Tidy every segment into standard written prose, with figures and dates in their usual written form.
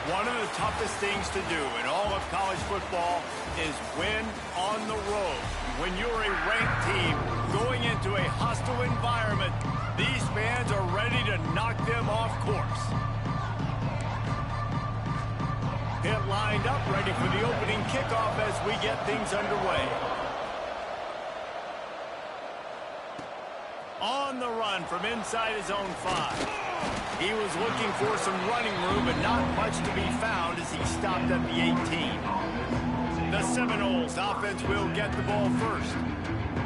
One of the toughest things to do in all of college football is win on the road. When you're a ranked team going into a hostile environment, these fans are ready to knock them off course. Pitt lined up, ready for the opening kickoff as we get things underway. On the run from inside his own 5. He was looking for some running room, but not much to be found as he stopped at the 18. The Seminoles offense will get the ball first.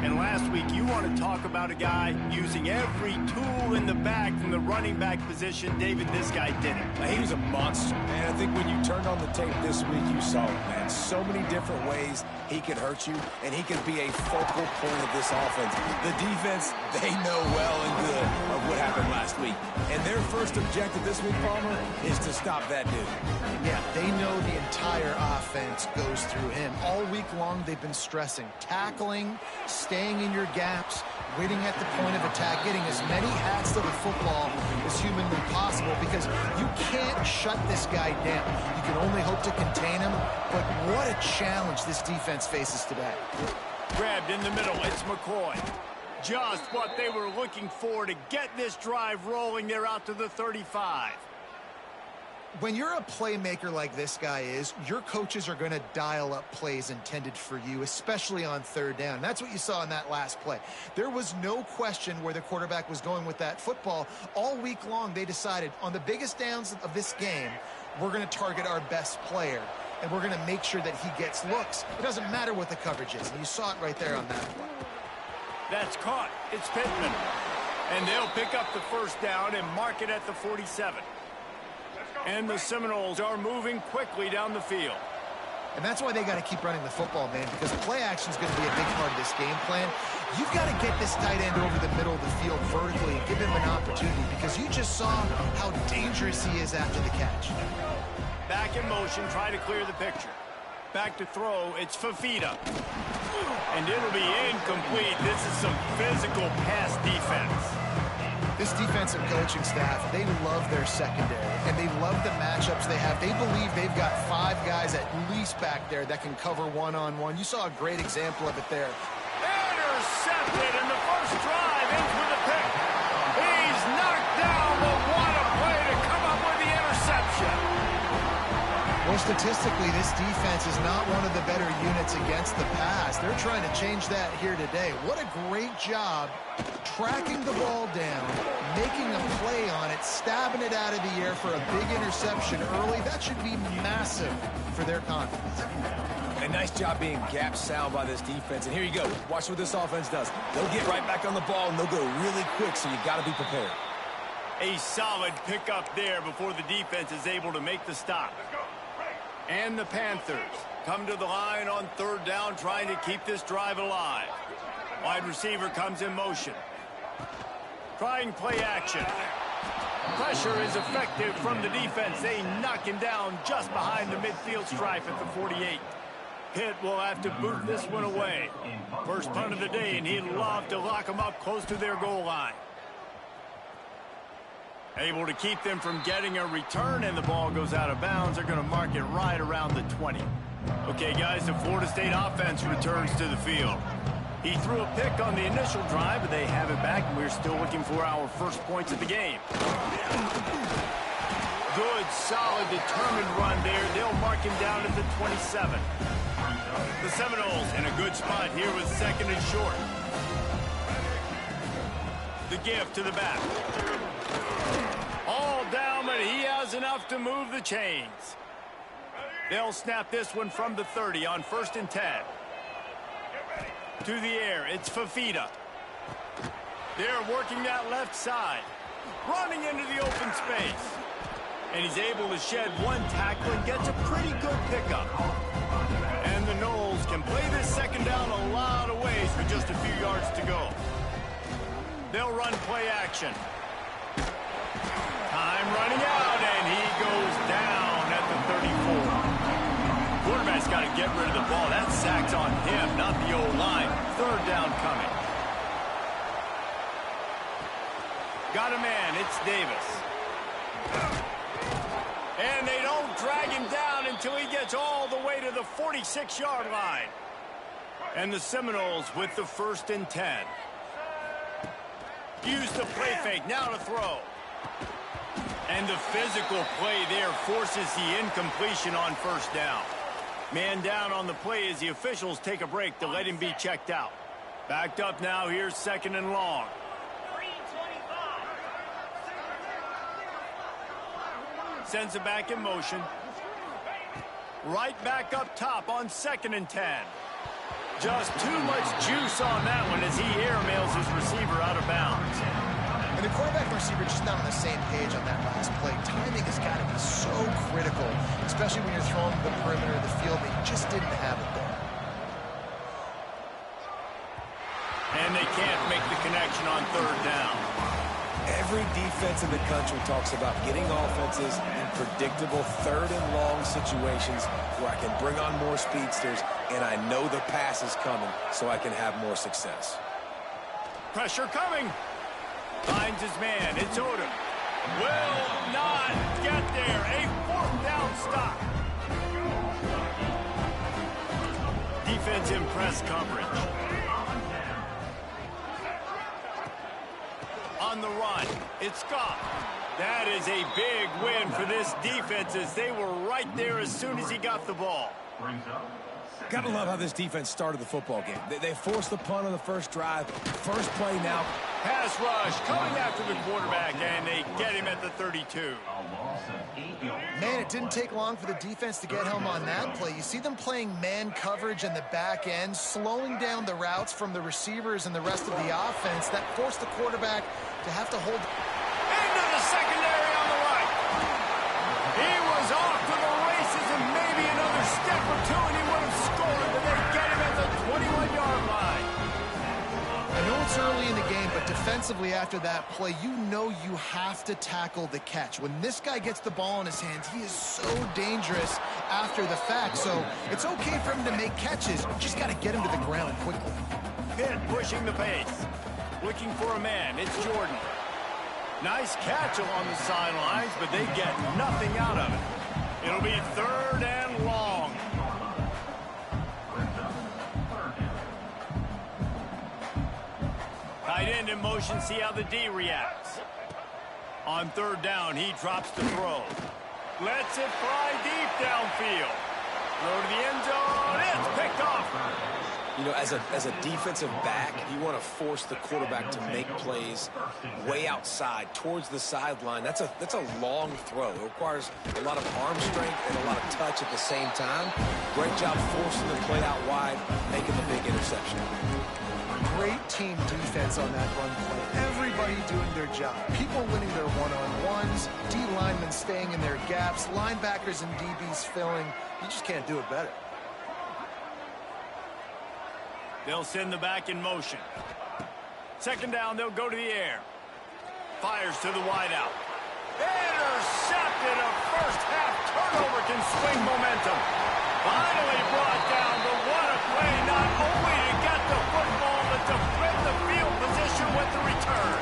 And last week, you want to talk about a guy using every tool in the bag from the running back position. David, this guy did it. He was a monster, man. I think when you turned on the tape this week, you saw it, man. So many different ways he could hurt you, and he could be a focal point of this offense. The defense, they know well and good of what happened last week. And their first objective this week, Palmer, is to stop that dude. Yeah, they know the entire offense goes through him. All week long, they've been stressing tackling, staying in your gaps, waiting at the point of attack, getting as many hats to the football as humanly possible, because you can't shut this guy down. You can only hope to contain him, but what a challenge this defense faces today. Grabbed in the middle, it's McCoy. Just what they were looking for to get this drive rolling. They're out to the 35. When you're a playmaker like this guy is, your coaches are going to dial up plays intended for you, especially on third down. That's what you saw in that last play. There was no question where the quarterback was going with that football. All week long, they decided on the biggest downs of this game, we're going to target our best player, and we're going to make sure that he gets looks. It doesn't matter what the coverage is, and you saw it right there on that play. That's caught. It's Pittman. And they'll pick up the first down and mark it at the 47. And the Seminoles are moving quickly down the field. And that's why they got to keep running the football, man, because play action is going to be a big part of this game plan. You've got to get this tight end over the middle of the field vertically and give him an opportunity, because you just saw how dangerous he is after the catch. Back in motion, try to clear the picture. Back to throw, it's Fafita. And it'll be incomplete. This is some physical pass defense. This defensive coaching staff, they love their secondary, and they love the matchups they have. They believe they've got 5 guys at least back there that can cover one-on-one. You saw a great example of it there. Intercepted, and the first drive ends with a pick. He's knocked down, but what a play to come up with the interception. Well, statistically, this defense is not one of the better units against the pass. They're trying to change that here today. What a great job tracking the ball down, making a play on it, stabbing it out of the air for a big interception early. That should be massive for their confidence. A nice job being gap sound by this defense. And here you go. Watch what this offense does. They'll get right back on the ball, and they'll go really quick, so you got to be prepared. A solid pickup there before the defense is able to make the stop. And the Panthers come to the line on third down, trying to keep this drive alive. Wide receiver comes in motion. Trying play action. Pressure is effective from the defense. They knock him down just behind the midfield stripe at the 48. Pitt will have to boot this one away. First punt of the day, and he'd love to lock them up close to their goal line. Able to keep them from getting a return, and the ball goes out of bounds. They're going to mark it right around the 20. Okay, guys, the Florida State offense returns to the field. He threw a pick on the initial drive, but they have it back, and we're still looking for our first points of the game. Good, solid, determined run there. They'll mark him down at the 27. The Seminoles in a good spot here with second and short. The give to the back. All down, but he has enough to move the chains. They'll snap this one from the 30 on 1st and 10. To the air, it's Fafita. They're working that left side. Running into the open space. And he's able to shed one tackle and gets a pretty good pickup. And the Noles can play this second down a lot of ways with just a few yards to go. They'll run play action. Time running out, and he goes down at the 34. Quarterback's got to get rid of the ball. That sack's on him, not the O-line. Third down coming. Got a man. It's Davis. And they don't drag him down until he gets all the way to the 46-yard line. And the Seminoles with the 1st and 10. Use the play fake, now to throw. And the physical play there forces the incompletion on 1st down. Man down on the play as the officials take a break to let him be checked out. Backed up now, here's 2nd and long. Sends it back in motion. Right back up top on 2nd and 10. Just too much juice on that one as he airmails his receiver out of bounds. And the quarterback and receiver just not on the same page on that last play. Timing has got to be so critical, especially when you're throwing to the perimeter of the field. They just didn't have it there. And they can't make the connection on 3rd down. Every defense in the country talks about getting offenses in predictable 3rd and long situations where I can bring on more speedsters and I know the pass is coming so I can have more success. Pressure coming. Finds his man. It's Odom. Will not get there. A 4th down stop. Defense in press coverage. On the run, it's Scott. That is a big win for this defense as they were right there as soon as he got the ball. Gotta love how this defense started the football game. They forced the punt on the 1st drive. 1st play now. Pass rush coming after the quarterback, and they get him at the 32. Man, it didn't take long for the defense to get home on that play. You see them playing man coverage in the back end, slowing down the routes from the receivers and the rest of the offense. That forced the quarterback to have to hold. Into the secondary on the right. He was off to the races and maybe another step or two, and he would have scored, but they get him at the 21-yard line. I know it's early in the game, but defensively after that play, you know you have to tackle the catch. When this guy gets the ball in his hands, he is so dangerous after the fact. So it's okay for him to make catches. You just got to get him to the ground quickly. Pitt pushing the pace. Looking for a man. It's Jordan. Nice catch along the sidelines, but they get nothing out of it. It'll be 3rd and long. Tight end in motion, see how the D reacts. On 3rd down, he drops the throw. Lets it fly deep downfield. Throw to the end zone. It's picked off. You know, as a defensive back, you want to force the quarterback to make plays way outside, towards the sideline. That's a long throw. It requires a lot of arm strength and a lot of touch at the same time. Great job forcing the play out wide, making the big interception. Great team defense on that run play. Everybody doing their job. People winning their one-on-ones, D linemen staying in their gaps, linebackers and DBs filling. You just can't do it better. They'll send the back in motion. 2nd down, they'll go to the air. Fires to the wideout. Intercepted. A first-half turnover can swing momentum. Finally brought down, but what a play, not only to get the football, but to flip the field position with the return.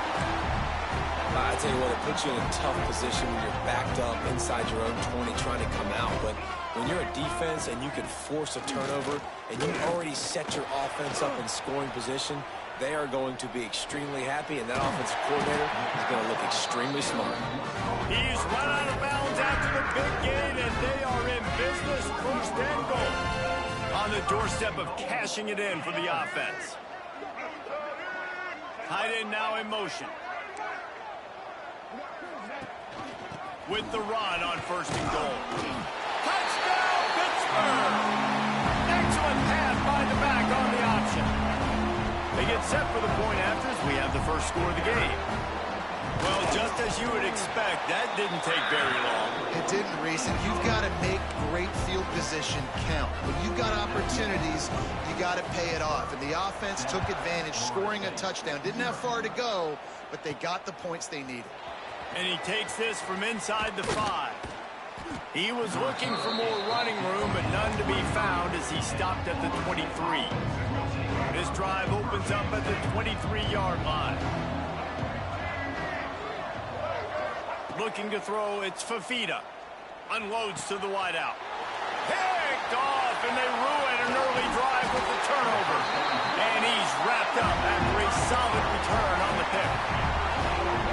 I tell you what, it puts you in a tough position when you're backed up inside your own 20 trying to come out. But when you're a defense and you can force a turnover and you already set your offense up in scoring position, they are going to be extremely happy, and that offensive coordinator is going to look extremely smart. He's run out of bounds after the big gain, and they are in business, 1st and goal. On the doorstep of cashing it in for the offense. Tight end now in motion. With the run on 1st and goal. Touchdown, Pittsburgh! Excellent pass by the back on the option. They get set for the point after as we have the first score of the game. Well, just as you would expect, that didn't take very long. It didn't, Reese, and you've got to make great field position count. When you've got opportunities, you got to pay it off. And the offense took advantage, scoring a touchdown. Didn't have far to go, but they got the points they needed. And he takes this from inside the 5. He was looking for more running room, but none to be found as he stopped at the 23. This drive opens up at the 23-yard line. Looking to throw, it's Fafita. Unloads to the wideout. Picked off, and they ruin an early drive with the turnover. And he's wrapped up after a solid return on the pick.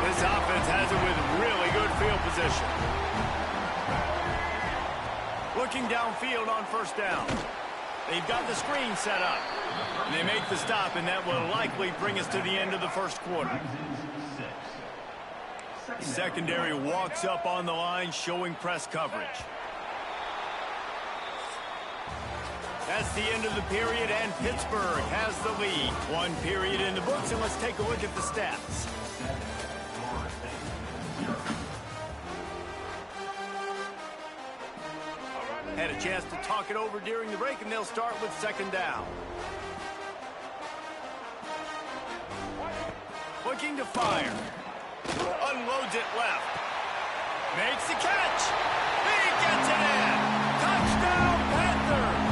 This offense has it with really good field position. Looking downfield on first down. They've got the screen set up. And they make the stop, and that will likely bring us to the end of the first quarter. Secondary walks up on the line, showing press coverage. That's the end of the period, and Pittsburgh has the lead. One period in the books, and let's take a look at the stats. Had a chance to talk it over during the break, and they'll start with second down. Looking to fire. Unloads it left. Makes the catch. He gets it in. Touchdown, Panthers.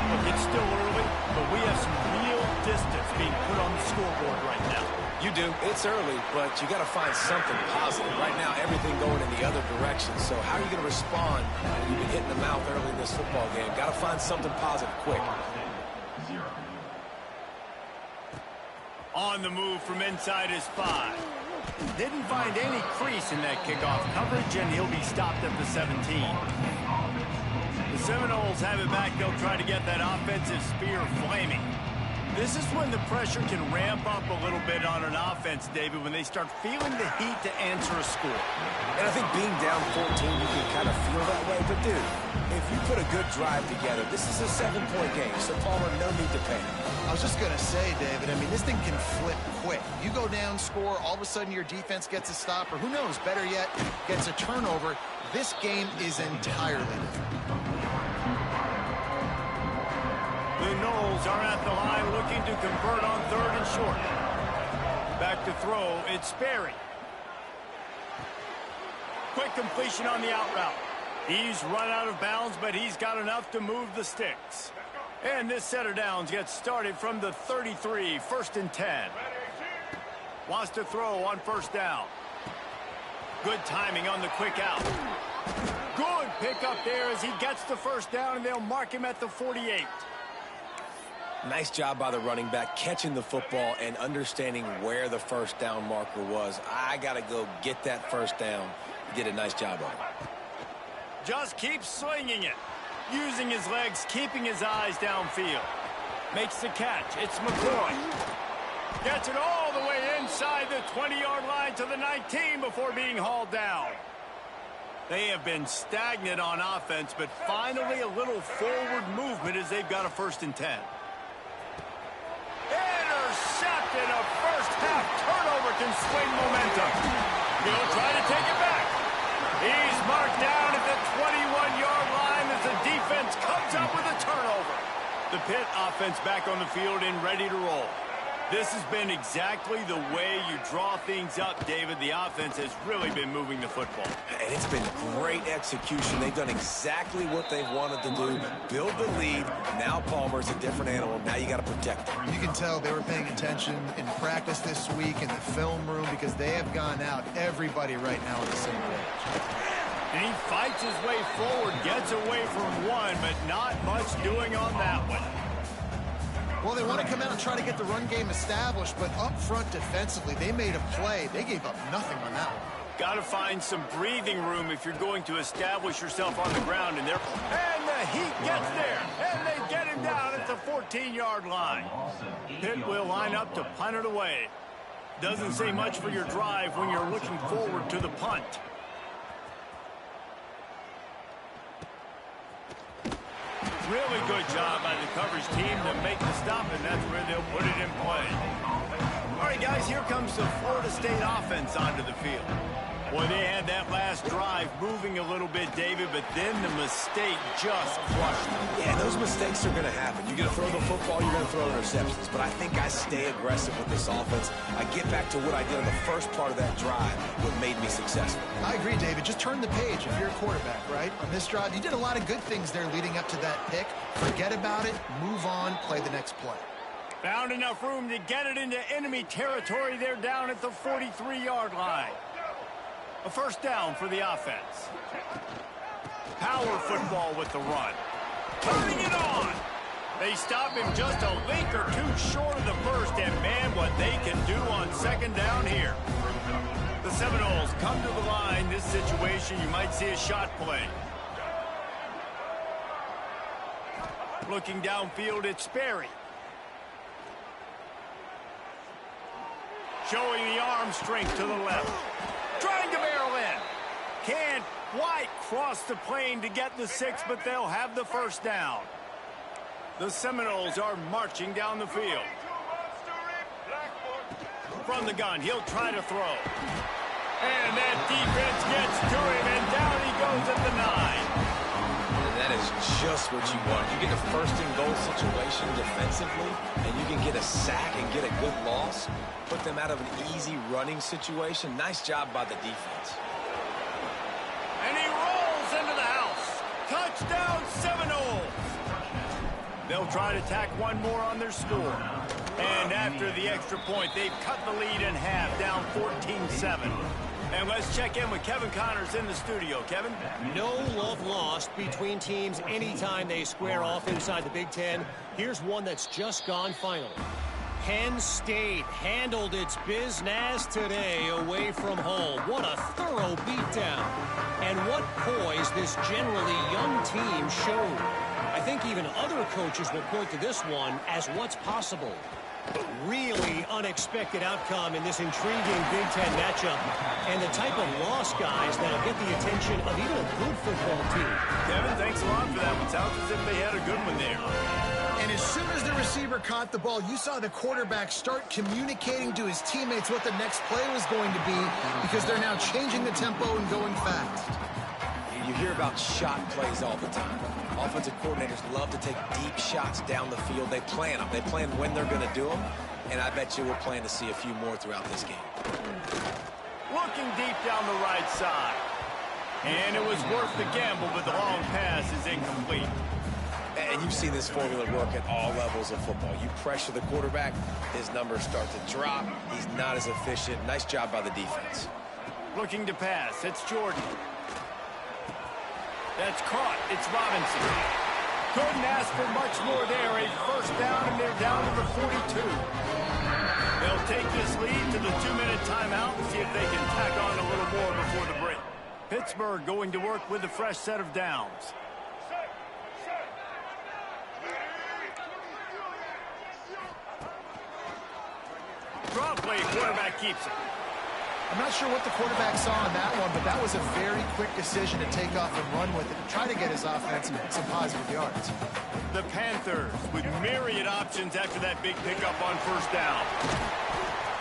Look, it's still early, but we have some real distance being put on the scoreboard right now. You do. It's early, but you got to find something positive. Right now, everything going in the other direction. So how are you going to respond when you've been hitting the mouth early in this football game? Got to find something positive quick. On the move from inside his 5. Didn't find any crease in that kickoff coverage, and he'll be stopped at the 17. The Seminoles have it back. They'll try to get that offensive spear flaming. This is when the pressure can ramp up a little bit on an offense, David, when they start feeling the heat to answer a score. And I think being down 14, you can kind of feel that way. But, dude, if you put a good drive together, this is a 7-point game. So, Palmer, no need to panic. I was just going to say, David, I mean, this thing can flip quick. You go down, score, all of a sudden your defense gets a stop, or who knows, better yet, gets a turnover. This game is entirely different. The Noles are at the line looking to convert on third and short. Back to throw, it's Sperry. Quick completion on the out route. He's run out of bounds, but he's got enough to move the sticks. And this set of downs gets started from the 33, 1st and 10. Wants to throw on first down. Good timing on the quick out. Good pickup there as he gets the first down, and they'll mark him at the 48. Nice job by the running back, catching the football and understanding where the first down marker was. I got to go get that first down. He did a nice job of it. Just keeps swinging it. Using his legs, keeping his eyes downfield. Makes the catch. It's McCoy. Gets it all the way inside the 20-yard line to the 19 before being hauled down. They have been stagnant on offense, but finally a little forward movement as they've got a 1st and 10. Intercepted. A first-half turnover can swing momentum. He'll try to take it back. He's marked down at the 21-yard line as the defense comes up with a turnover. The Pitt offense back on the field and ready to roll. This has been exactly the way you draw things up, David. The offense has really been moving the football. And it's been great execution. They've done exactly what they've wanted to do. Build the lead. Now Palmer's a different animal. Now you got to protect him. You can tell they were paying attention in practice this week in the film room because they have gone out, everybody right now on the same page. And he fights his way forward, gets away from one, but not much doing on that one. Well, they want to come out and try to get the run game established, but up front defensively, they made a play. They gave up nothing on that one. Got to find some breathing room if you're going to establish yourself on the ground. And the Heat gets there, and they get him down at the 14-yard line. Pitt will line up to punt it away. Doesn't say much for your drive when you're looking forward to the punt. Really good job by the coverage team to make the stop, and that's where they'll put it in play. All right, guys, here comes the Florida State offense onto the field. Well, they had that last drive moving a little bit, David, but then the mistake just crushed them. Yeah, those mistakes are going to happen. You're going to throw the football, you're going to throw interceptions. But I think I stay aggressive with this offense. I get back to what I did in the first part of that drive, what made me successful. I agree, David. Just turn the page if you're a quarterback, right? On this drive, you did a lot of good things there leading up to that pick. Forget about it, move on, play the next play. Found enough room to get it into enemy territory. They're down at the 43-yard line. A first down for the offense. Power football with the run. Turning it on. They stop him just a link or two short of the first, and man, what they can do on second down here. The Seminoles come to the line. This situation, you might see a shot play. Looking downfield, it's Sperry. Showing the arm strength to the left. Trying to barrel in. Can't quite cross the plane to get the 6, but they'll have the first down. The Seminoles are marching down the field. From the gun, he'll try to throw. And that defense gets to him, and down he goes at the 9. And that is just what you want. You get a first and goal situation defensively, and you can get a sack and get a good loss. Put them out of an easy running situation. Nice job by the defense. And he rolls into the house. Touchdown, Seminoles. They'll try to tack one more on their score. And after the extra point, they've cut the lead in half, down 14-7. And let's check in with Kevin Connors in the studio. Kevin? No love lost between teams anytime they square off inside the Big Ten. Here's one that's just gone final. Penn State handled its business today away from home. What a thorough beatdown. And what poise this generally young team showed. I think even other coaches will point to this one as what's possible. Really unexpected outcome in this intriguing Big Ten matchup. And the type of loss, guys, that'll get the attention of even a good football team. Kevin, thanks a lot for that one. Sounds as if they had a good one there. And as soon as the receiver caught the ball, you saw the quarterback start communicating to his teammates what the next play was going to be, because they're now changing the tempo and going fast. You hear about shot plays all the time. Offensive coordinators love to take deep shots down the field. They plan them. They plan when they're going to do them. And I bet you we'll plan to see a few more throughout this game. Looking deep down the right side. And it was worth the gamble, but the long pass is incomplete. And you've seen this formula work at all levels of football. You pressure the quarterback, his numbers start to drop. He's not as efficient. Nice job by the defense. Looking to pass. It's Jordan. That's caught. It's Robinson. Couldn't ask for much more there. A first down, and they're down to the 42. They'll take this lead to the 2-minute timeout and see if they can tack on a little more before the break. Pittsburgh going to work with a fresh set of downs. Draw play, quarterback keeps it. I'm not sure what the quarterback saw on that one, but that was a very quick decision to take off and run with it and try to get his offense some positive yards. The Panthers with myriad options after that big pickup on first down.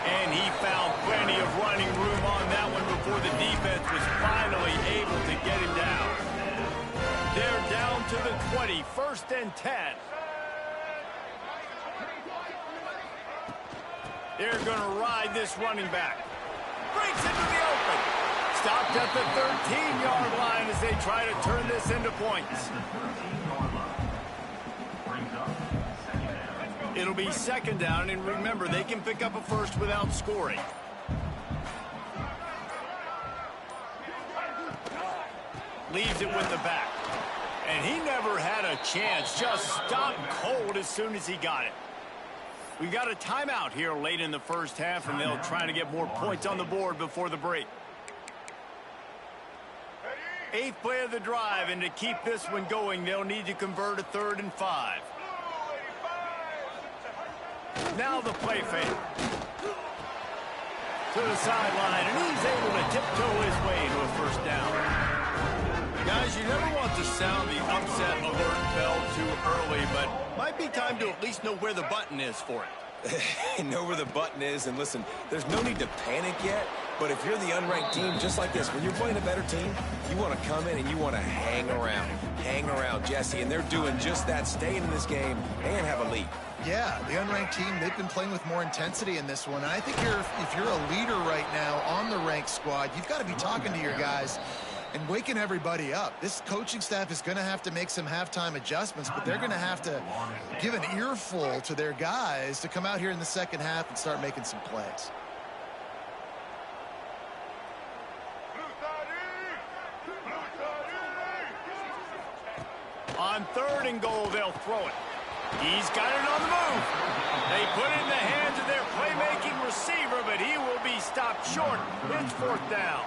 And he found plenty of running room on that one before the defense was finally able to get him down. They're down to the 20, first and 10. They're going to ride this running back. Breaks into the open. Stopped at the 13-yard line as they try to turn this into points. It'll be second down, and remember, they can pick up a first without scoring. Leaves it with the back. And he never had a chance. Just stopped cold as soon as he got it. We got a timeout here late in the first half, and they'll try to get more points on the board before the break. 8th play of the drive, and to keep this one going, they'll need to convert a 3rd and 5. Now the play fake. To the sideline, and he's able to tiptoe his way to a first down. Guys, you never want to sound the upset alert bell too early, but might be time to at least know where the button is for it. Know where the button is, and listen, there's no need to panic yet, but if you're the unranked team, just like this, when you're playing a better team, you want to come in and you want to hang around. Hang around, Jesse, and they're doing just that, staying in this game and have a lead. Yeah, the unranked team, they've been playing with more intensity in this one. And I think if you're a leader right now on the ranked squad, you've got to be talking to your guys and waking everybody up. This coaching staff is going to have to make some halftime adjustments, but they're going to have to give an earful to their guys to come out here in the second half and start making some plays. On 3rd and goal, they'll throw it. He's got it on the move. They put it in the hands of their playmaking receiver, but he will be stopped short. It's 4th down.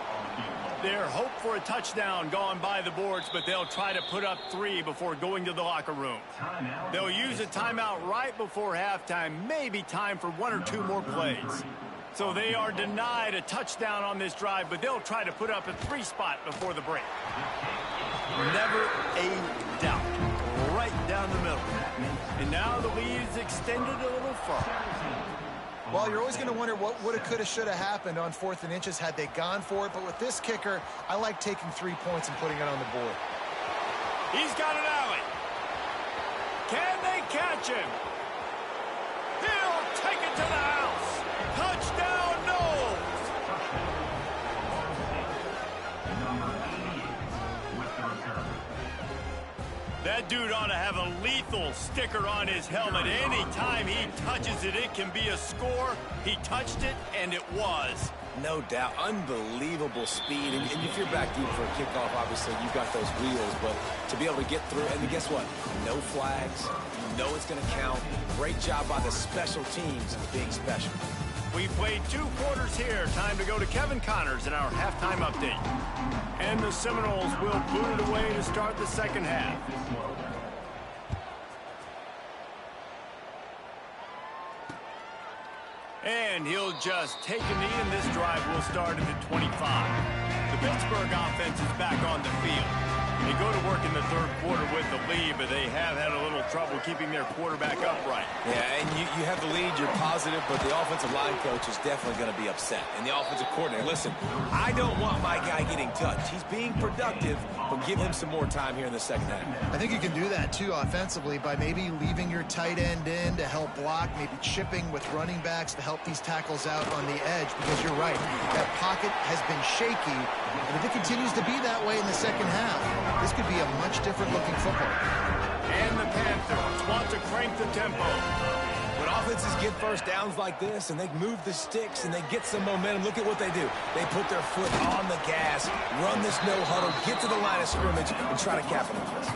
Their hope for a touchdown gone by the boards, but they'll try to put up 3 before going to the locker room. They'll use a timeout right before halftime, maybe time for 1 or 2 more plays. So they are denied a touchdown on this drive, but they'll try to put up a 3 spot before the break. Never a doubt. Right down the middle. And now the lead is extended a little further. Well, you're always going to wonder what woulda, coulda, shoulda happened on 4th and inches had they gone for it. But with this kicker, I like taking 3 points and putting it on the board. He's got an alley. Can they catch him? He'll take it to the house. Touchdown, Knowles. That dude ought to have a lethal sticker on his helmet. Anytime he touches it, it can be a score. He touched it, and it was. No doubt. Unbelievable speed. And if you're back deep for a kickoff, obviously, you've got those wheels. But to be able to get through, and guess what? No flags. You know it's going to count. Great job by the special teams being special. We played 2 quarters here. Time to go to Kevin Connors in our halftime update. And the Seminoles will boot it away to start the second half. And he'll just take a knee, and this drive will start at the 25. The Pittsburgh offense is back on the field. They go to work in the 3rd quarter with the lead, but they have had a little trouble keeping their quarterback upright. Yeah, and you have the lead, you're positive, but the offensive line coach is definitely going to be upset. And the offensive coordinator, listen, I don't want my guy getting touched. He's being productive, but give him some more time here in the second half. I think you can do that, too, offensively, by maybe leaving your tight end in to help block, maybe chipping with running backs to help these tackles out on the edge, because you're right, that pocket has been shaky, and if it continues to be that way in the second half, this could be a much different looking football. And the Panthers want to crank the tempo. When offenses get first downs like this and they move the sticks and they get some momentum, look at what they do. They put their foot on the gas, run this no huddle, get to the line of scrimmage, and try to capitalize.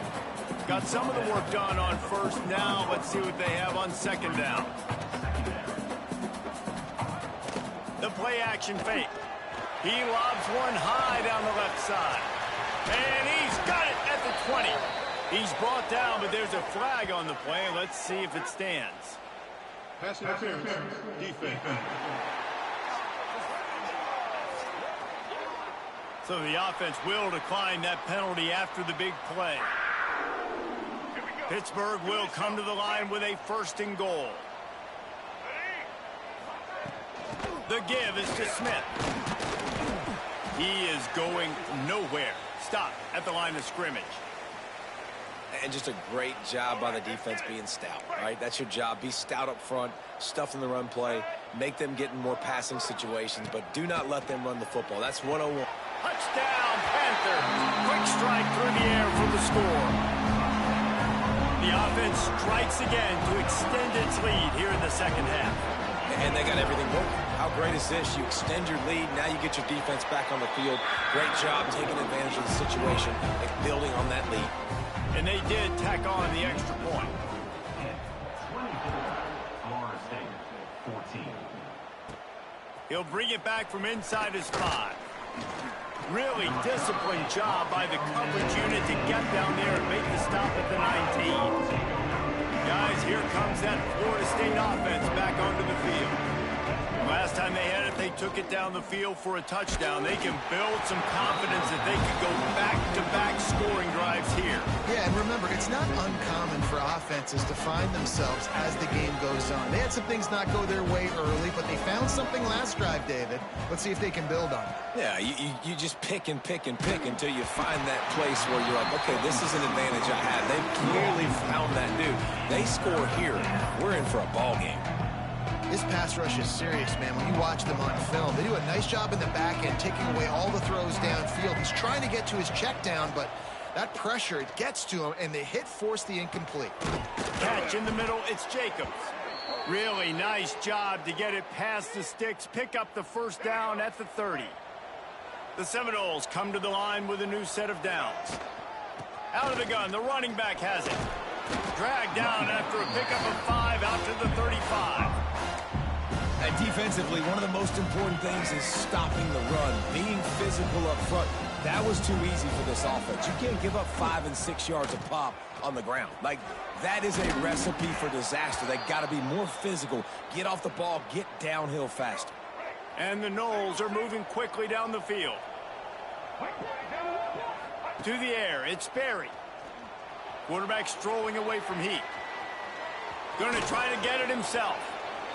Got some of the work done on 1st. Now let's see what they have on 2nd down. The play action fake. He lobs one high down the left side. And he's got it at the 20. He's brought down, but there's a flag on the play. Let's see if it stands. Pass interference, defense. So the offense will decline that penalty after the big play. Pittsburgh will come to the line with a 1st and goal. The give is to Smith. He is going nowhere. Stop at the line of scrimmage. And just a great job by the defense being stout, right? That's your job. Be stout up front, stuff in the run play, make them get in more passing situations, but do not let them run the football. That's 101. Touchdown, Panther. Quick strike through the air for the score. The offense strikes again to extend its lead here in the second half. And they got everything working. How great is this? You extend your lead. Now you get your defense back on the field. Great job taking advantage of the situation and building on that lead. And they did tack on the extra point. He'll bring it back from inside his 5. Really disciplined job by the coverage unit to get down there and make the stop at the 19. Guys, here comes that Florida State offense back onto the field. Last time they had it, they took it down the field for a touchdown. They can build some confidence that they could go back-to-back scoring drives here. Yeah, and remember, it's not uncommon for offenses to find themselves as the game goes on. They had some things not go their way early, but they found something last drive, David. Let's see if they can build on it. Yeah, you just pick and pick and pick until you find that place where you're like, okay, this is an advantage I have. They've clearly found that dude. They score here. We're in for a ball game. This pass rush is serious, man. When you watch them on film, they do a nice job in the back end, taking away all the throws downfield. He's trying to get to his check down, but that pressure, it gets to him, and the hit forced the incomplete. Catch in the middle, it's Jacobs. Really nice job to get it past the sticks, pick up the 1st down at the 30. The Seminoles come to the line with a new set of downs. Out of the gun, the running back has it. Dragged down after a pickup of 5 out to the 35. And defensively, one of the most important things is stopping the run, being physical up front. That was too easy for this offense. You can't give up 5 and 6 yards a pop on the ground. Like, that is a recipe for disaster. They got to be more physical, get off the ball, get downhill faster. And the Knowles are moving quickly down the field. To the air, it's Berry. Quarterback strolling away from Heat. Going to try to get it himself.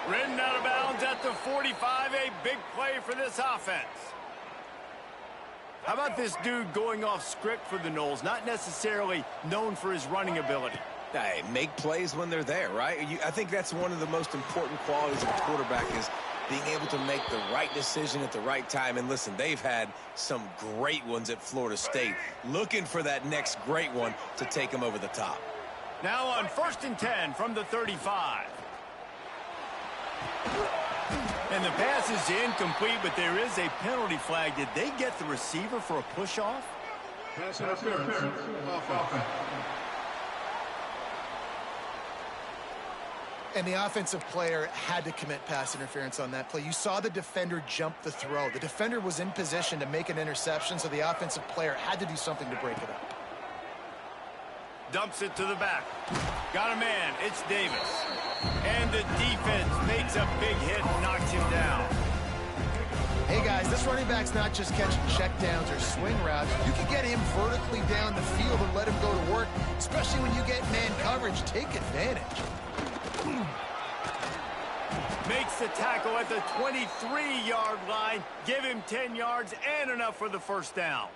Ridden out of bounds at the 45, a big play for this offense. How about this dude going off script for the Knowles? Not necessarily known for his running ability. Hey, make plays when they're there, right? I think that's one of the most important qualities of a quarterback is being able to make the right decision at the right time. And listen, they've had some great ones at Florida State. Looking for that next great one to take them over the top. Now on 1st and 10 from the 35. And the pass is incomplete, but there is a penalty flag. Did they get the receiver for a push-off? Pass interference. Offense. And the offensive player had to commit pass interference on that play. You saw the defender jump the throw. The defender was in position to make an interception, so the offensive player had to do something to break it up. Dumps it to the back. Got a man. It's Davis. And the defense makes a big hit and knocks him down. Hey, guys, this running back's not just catching checkdowns or swing routes. You can get him vertically down the field and let him go to work, especially when you get man coverage. Take advantage. Makes the tackle at the 23-yard line. Give him 10 yards and enough for the first down.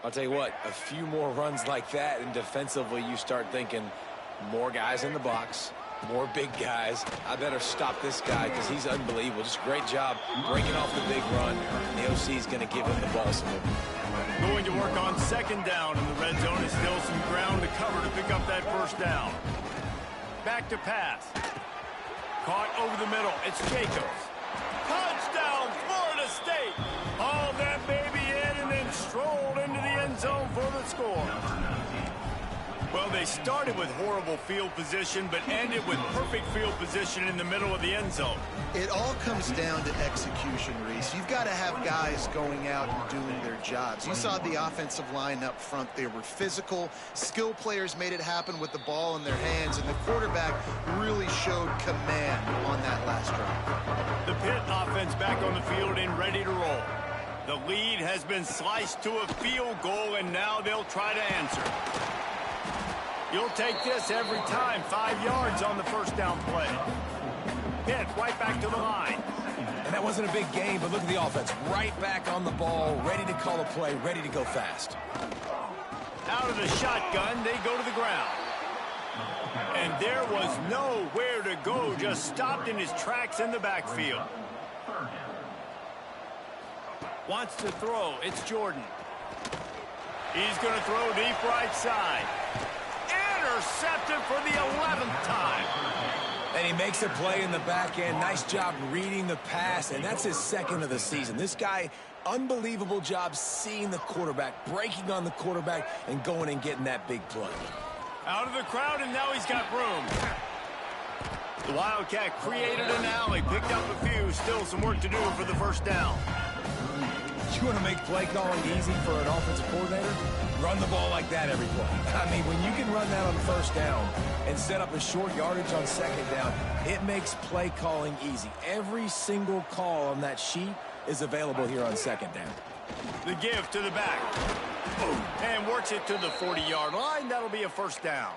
I'll tell you what, a few more runs like that, and defensively you start thinking more guys in the box, more big guys. I better stop this guy because he's unbelievable. Just great job breaking off the big run. And the OC is going to give him the ball some more. Going to work on 2nd down, and the red zone is still some ground to cover to pick up that first down. Back to pass. Caught over the middle. It's Jacobs. Touchdown, Florida State. Hauled that baby in and then strolled into the end zone for the score. Well, they started with horrible field position, but ended with perfect field position in the middle of the end zone. It all comes down to execution, Reese. You've got to have guys going out and doing their jobs. You saw the offensive line up front. They were physical. Skill players made it happen with the ball in their hands, and the quarterback really showed command on that last drive. The Pitt offense back on the field and ready to roll. The lead has been sliced to a field goal, and now they'll try to answer. You'll take this every time. 5 yards on the first down play. Pitt right back to the line. And that wasn't a big game, but look at the offense. Right back on the ball, ready to call a play, ready to go fast. Out of the shotgun, they go to the ground. And there was nowhere to go, just stopped in his tracks in the backfield. Wants to throw. It's Jordan. He's going to throw deep right side. Intercepted for the 11th time. And he makes a play in the back end. Nice job reading the pass, and that's his 2nd of the season. This guy, unbelievable job seeing the quarterback, breaking on the quarterback, and going and getting that big play. Out of the crowd, and now he's got room. The Wildcat created an alley, picked up a few. Still some work to do for the first down. You want to make play calling easy for an offensive coordinator? Run the ball like that every play. I mean, when you can run that on first down and set up a short yardage on 2nd down, it makes play calling easy. Every single call on that sheet is available here on 2nd down. The give to the back. And works it to the 40-yard line. That'll be a first down.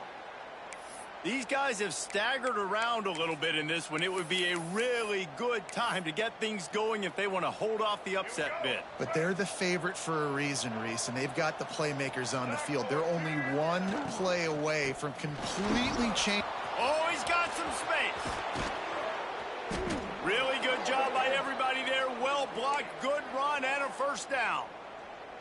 These guys have staggered around a little bit in this one. It would be a really good time to get things going if they want to hold off the upset bid. But they're the favorite for a reason, Reese, and they've got the playmakers on the field. They're only one play away from completely changing. Oh, he's got some space. Really good job by everybody there. Well blocked, good run, and a first down.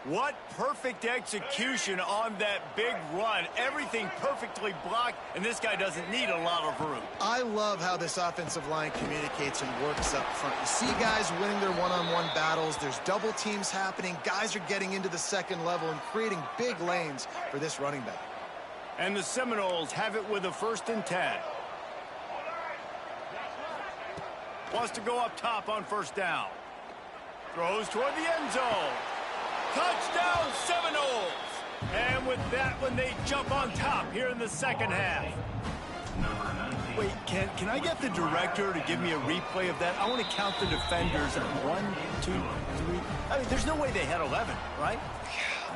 What perfect execution on that big run. Everything perfectly blocked, and this guy doesn't need a lot of room. I love how this offensive line communicates and works up front. You see guys winning their one-on-one battles. There's double teams happening. Guys are getting into the second level and creating big lanes for this running back. And the Seminoles have it with a 1st and 10. Wants to go up top on 1st down. Throws toward the end zone. Touchdown, Seminoles! And with that one, they jump on top here in the second half. Wait, can I get the director to give me a replay of that? I want to count the defenders. 1, 2, 3. I mean, there's no way they had 11, right?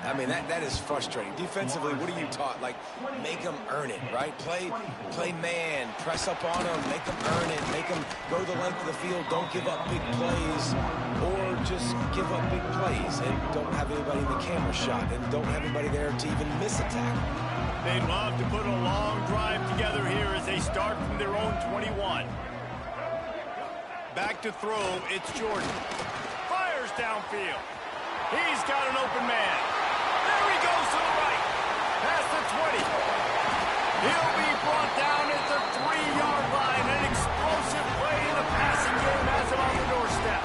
I mean, that is frustrating. Defensively, what are you taught? Like, make them earn it, right? Play man, press up on them, make them earn it, make them go the length of the field, don't give up big plays, or just give up big plays and don't have anybody in the camera shot and don't have anybody there to even miss a tackle. They'd love to put a long drive together here as they start from their own 21. Back to throw, it's Jordan. Fires downfield. He's got an open man. There he goes to the right. Past the 20. He'll be brought down at the 3-yard line. An explosive play in the passing game has him on the doorstep.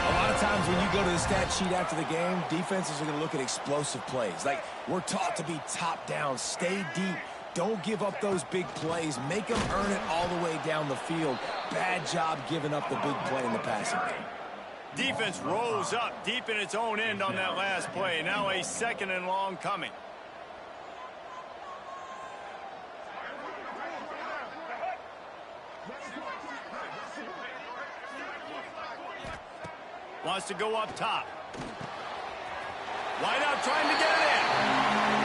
A lot of times when you go to the stat sheet after the game, defenses are going to look at explosive plays. Like, we're taught to be top down, stay deep. Don't give up those big plays. Make them earn it all the way down the field. Bad job giving up the big play in the passing game. Defense rose up deep in its own end on that last play. Now a 2nd and long coming. Wants to go up top. Wide out trying to get it in.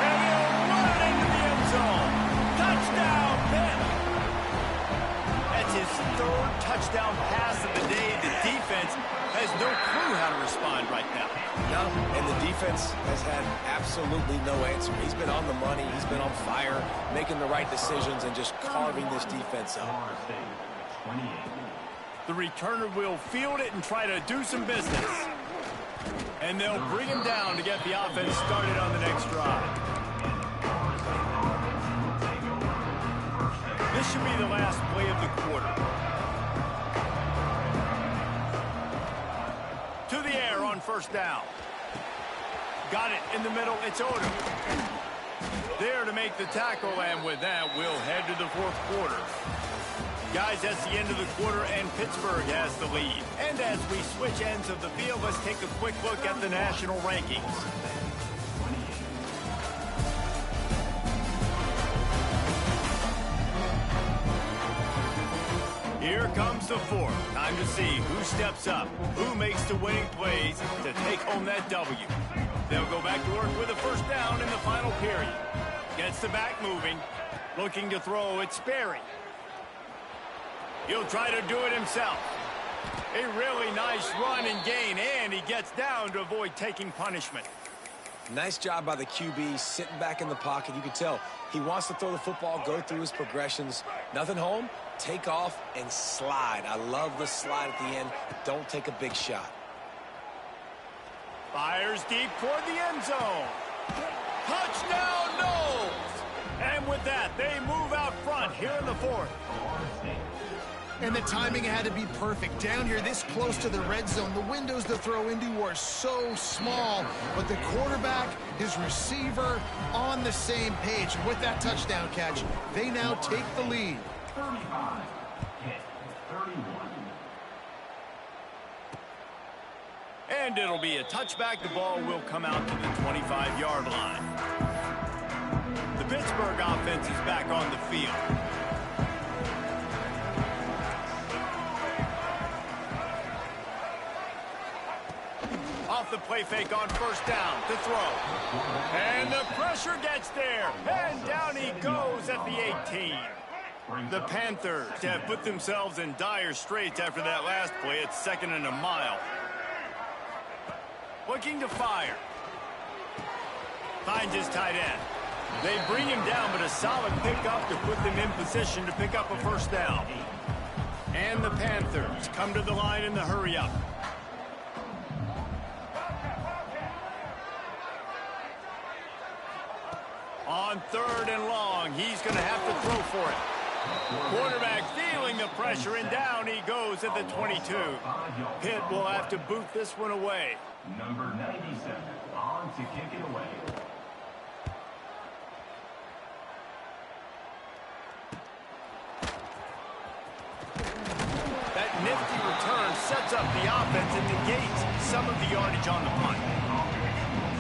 And he'll run it into the end zone. Touchdown, Pitt. That's his 3rd touchdown pass of the day. The defense has no clue how to respond right now. No, and the defense has had absolutely no answer. He's been on the money. He's been on fire, making the right decisions and just carving this defense up. The returner will field it and try to do some business. And they'll bring him down to get the offense started on the next drive. This should be the last play of the quarter. To the air on 1st down. Got it in the middle. It's Odom. There to make the tackle, and with that, we'll head to the 4th quarter. Guys, that's the end of the quarter, and Pittsburgh has the lead. And as we switch ends of the field, let's take a quick look at the national rankings. Here comes the 4th. Time to see who steps up, who makes the winning plays to take home that W. They'll go back to work with a 1st down in the final period. Gets the back moving. Looking to throw, it's Sperry. He'll try to do it himself. A really nice run and gain, and he gets down to avoid taking punishment. Nice job by the QB, sitting back in the pocket. You can tell he wants to throw the football, go through his progressions. Nothing home, take off, and slide. I love the slide at the end. Don't take a big shot. Fires deep toward the end zone. Touchdown, Knowles! And with that, they move out front here in the 4th. And the timing had to be perfect. Down here this close to the red zone, the windows to throw into are so small, but the quarterback, his receiver, on the same page. And with that touchdown catch, they now take the lead. 35, hit, 31. And it'll be a touchback. The ball will come out to the 25-yard line. The Pittsburgh offense is back on the field. Off the play fake on 1st down to throw. And the pressure gets there. And down he goes at the 18. The Panthers have put themselves in dire straits after that last play. It's 2nd and a mile. Looking to fire. Finds his tight end. They bring him down, but a solid pickup to put them in position to pick up a 1st down. And the Panthers come to the line in the hurry-up. on 3rd and long. He's going to have to throw for it. Quarterback feeling the pressure, and down he goes at the 22. Pitt will have to boot this one away. Number 97 on to kick it away. That nifty return sets up the offense and negates some of the yardage on the punt.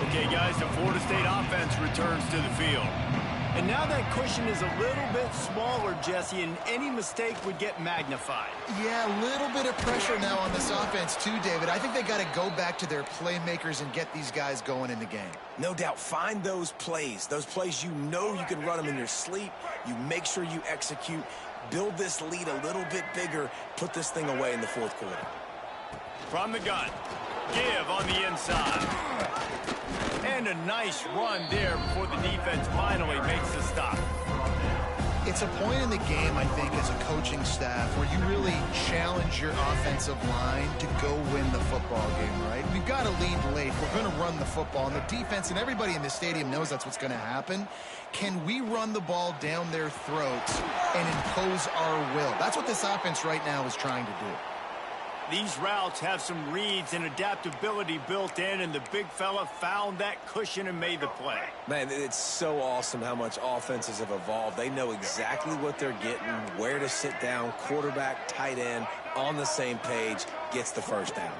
Okay, guys, the Florida State offense returns to the field. And now that cushion is a little bit smaller, Jesse, and any mistake would get magnified. Yeah, a little bit of pressure now on this offense too, David. I think they got to go back to their playmakers and get these guys going in the game. No doubt. Find those plays you know you can run them in your sleep. You make sure you execute. Build this lead a little bit bigger. Put this thing away in the 4th quarter. From the gun. Give on the inside. And a nice run there before the defense finally makes the stop. It's a point in the game, I think, as a coaching staff where you really challenge your offensive line to go win the football game, right? We've got to lead late. We're going to run the football, and the defense and everybody in the stadium knows that's what's going to happen. Can we run the ball down their throats and impose our will? That's what this offense right now is trying to do. These routes have some reads and adaptability built in, and the big fella found that cushion and made the play. Man, it's so awesome how much offenses have evolved. They know exactly what they're getting, where to sit down, quarterback, tight end, on the same page, gets the first down.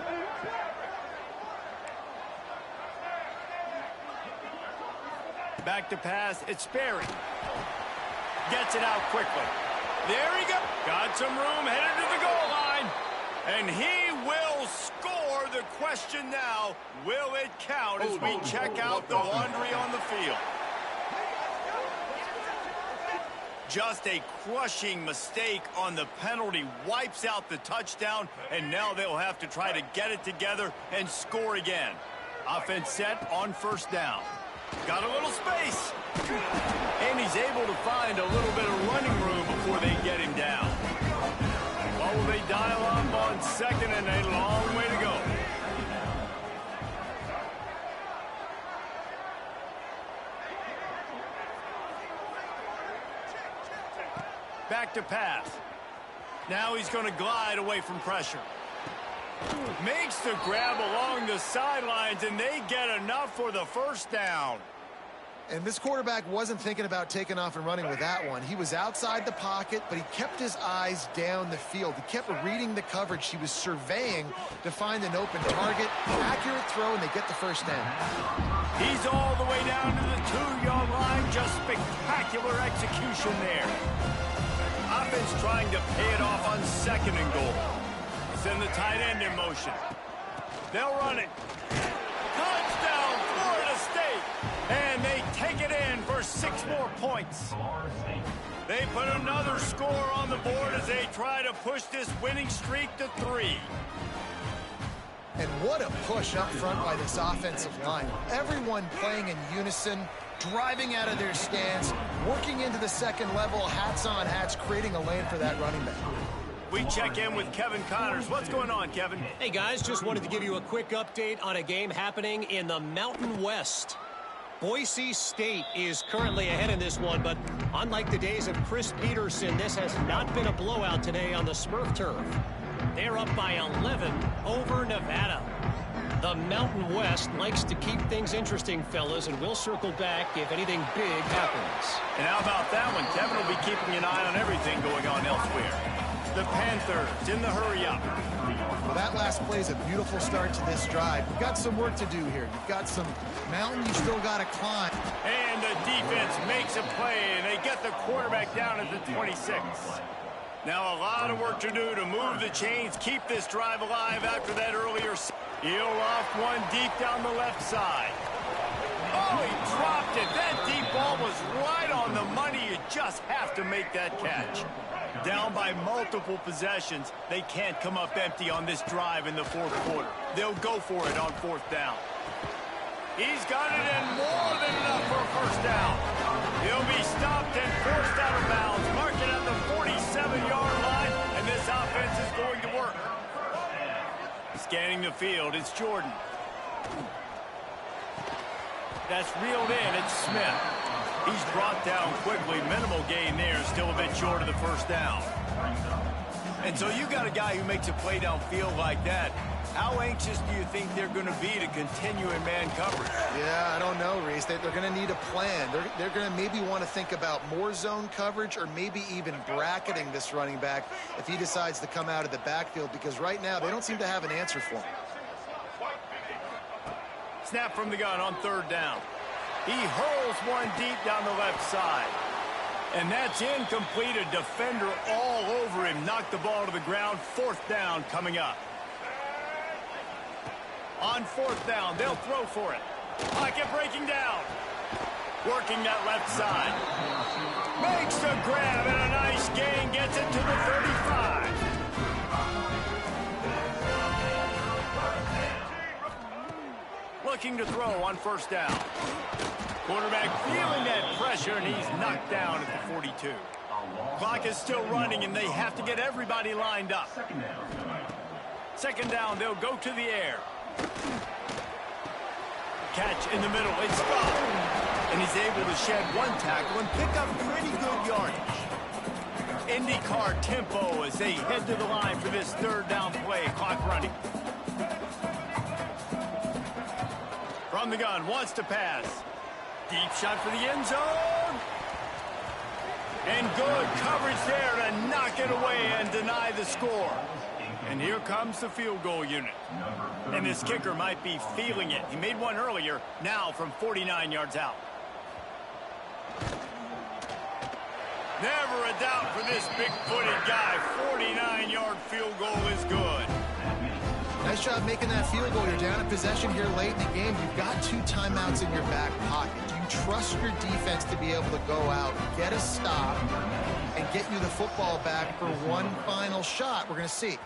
Back to pass, it's Sperry. Gets it out quickly. There he goes. Got some room, headed to the goal line. And he will score. The question now, will it count as we check out the laundry on the field? Just a crushing mistake on the penalty wipes out the touchdown, and now they'll have to try to get it together and score again. Offense set on 1st down. Got a little space. And he's able to find a little bit of running room before they get him down. What will they dial up on 2nd and a long way to go? Back to pass. Now he's going to glide away from pressure. Makes the grab along the sidelines, and they get enough for the 1st down. And this quarterback wasn't thinking about taking off and running with that one. He was outside the pocket, but he kept his eyes down the field. He kept reading the coverage. He was surveying to find an open target. Accurate throw, and they get the 1st down. He's all the way down to the 2-yard line. Just spectacular execution there. Offense trying to pay it off on 2nd and goal. Send the tight end in motion. They'll run it. Touchdown, Florida State. And they take it in for 6 more points. They put another score on the board as they try to push this winning streak to 3. And what a push up front by this offensive line. Everyone playing in unison, driving out of their stance, working into the 2nd level, hats on hats, creating a lane for that running back. We check in with Kevin Connors. What's going on, Kevin? Hey, guys, just wanted to give you a quick update on a game happening in the Mountain West. Boise State is currently ahead in this one, but unlike the days of Chris Peterson, this has not been a blowout today on the Smurf turf. They're up by 11 over Nevada. The Mountain West likes to keep things interesting, fellas, and we'll circle back if anything big happens. And how about that one? Kevin will be keeping an eye on everything going on elsewhere. The Panthers in the hurry-up. Well, that last play is a beautiful start to this drive. You've got some work to do here. You've got some mountain you still got to climb. And the defense makes a play, and they get the quarterback down at the 26. Now a lot of work to do to move the chains, keep this drive alive after that earlier. He'll off one deep down the left side. Oh, he dropped it. That deep ball was right on the money. You just have to make that catch. Down by multiple possessions, they can't come up empty on this drive in the 4th quarter. They'll go for it on 4th down. He's got it in more than enough for a 1st down. He'll be stopped and forced out of bounds. Mark it at the 47-yard line, and this offense is going to work. Scanning the field, it's Jordan. That's reeled in, it's Smith. He's brought down quickly. Minimal gain there, still a bit short of the first down. And so you got a guy who makes a play downfield like that. How anxious do you think they're going to be to continue in man coverage? Yeah, I don't know, Reese. They're going to need a plan. They're going to maybe want to think about more zone coverage or maybe even bracketing this running back if he decides to come out of the backfield, because right now they don't seem to have an answer for him. Snap from the gun on third down. He hurls one deep down the left side. And that's incomplete. A defender all over him. Knocked the ball to the ground. Fourth down coming up. On fourth down, they'll throw for it. Pocket breaking down. Working that left side. Makes the grab and a nice gain. Gets it to the 35. Looking to throw on first down. Quarterback feeling that pressure, and he's knocked down at the 42. Clock is still running, and they have to get everybody lined up. Second down, they'll go to the air. Catch in the middle. It's stopped. And he's able to shed one tackle and pick up pretty good yardage. IndyCar tempo as they head to the line for this third down play. Clock running. From the gun, wants to pass. Deep shot for the end zone. And good coverage there to knock it away and deny the score. And here comes the field goal unit. And this kicker might be feeling it. He made one earlier, now from 49 yards out. Never a doubt for this big-footed guy. 49-yard field goal is good. Nice job making that field goal. You're down in possession here late in the game. You've got 2 timeouts in your back pocket. Do you trust your defense to be able to go out, get a stop, and get you the football back for one final shot? We're going to see.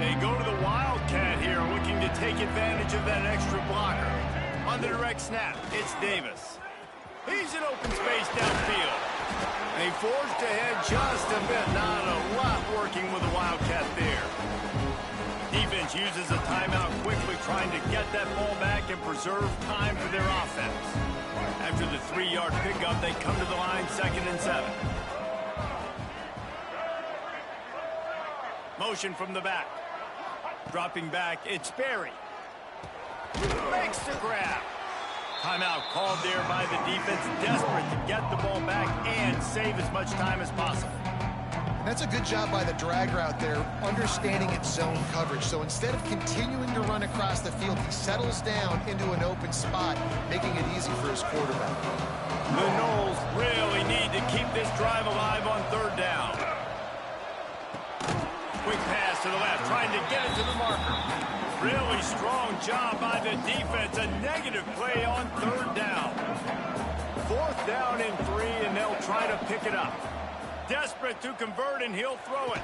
They go to the Wildcat here, looking to take advantage of that extra blocker. On the direct snap, it's Davis. He's in open space downfield. They forced ahead just a bit. Not a lot working with the Wildcat there. Defense uses a timeout quickly, trying to get that ball back and preserve time for their offense. After the 3-yard pickup, they come to the line, 2nd and 7. Motion from the back. Dropping back, it's Berry. Makes the grab. Timeout called there by the defense, desperate to get the ball back and save as much time as possible. And that's a good job by the drag route there, understanding its zone coverage. So instead of continuing to run across the field, he settles down into an open spot, making it easy for his quarterback. The Knowles really need to keep this drive alive on third down. Quick pass to the left, trying to get it to the marker. Really strong job by the defense. A negative play on third down. 4th down and 3, and they'll try to pick it up. Desperate to convert, and he'll throw it.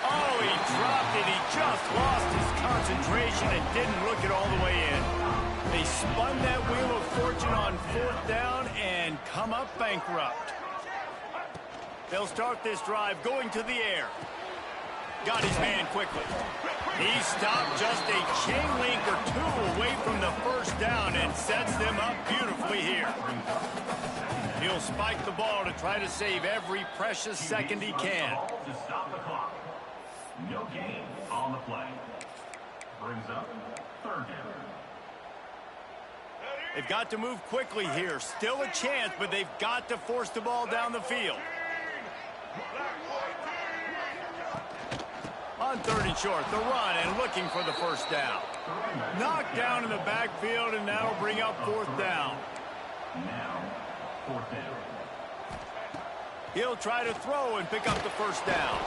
Oh, he dropped it. He just lost his concentration and didn't look it all the way in. They spun that wheel of fortune on 4th down and come up bankrupt. They'll start this drive going to the air. Got his man quickly. He stopped just a chain link or 2 away from the first down and sets them up beautifully here. He'll spike the ball to try to save every precious second he can. To stop the clock. No gain on the play. Brings up third down. They've got to move quickly here. Still a chance, but they've got to force the ball down the field. On 3rd and short, the run and looking for the first down. Knocked down in the backfield, and that'll bring up 4th down. Now, 4th down. He'll try to throw and pick up the first down.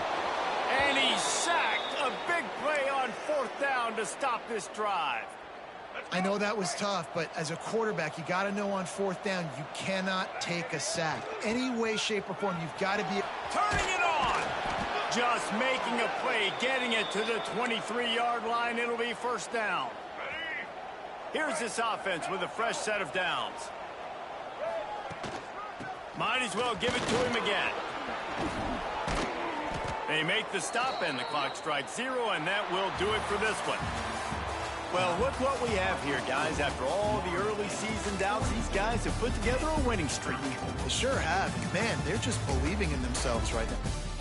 And he's sacked. A big play on 4th down to stop this drive. I know that was tough, but as a quarterback, you got to know on 4th down, you cannot take a sack. Any way, shape, or form, you've got to be... Turning it on. Just making a play, getting it to the 23-yard line. It'll be 1st down. Here's this offense with a fresh set of downs. Might as well give it to him again. They make the stop, and the clock strikes 0, and that will do it for this one. Well, look what we have here, guys. After all the early season doubts, these guys have put together a winning streak. They sure have. Man, they're just believing in themselves right now.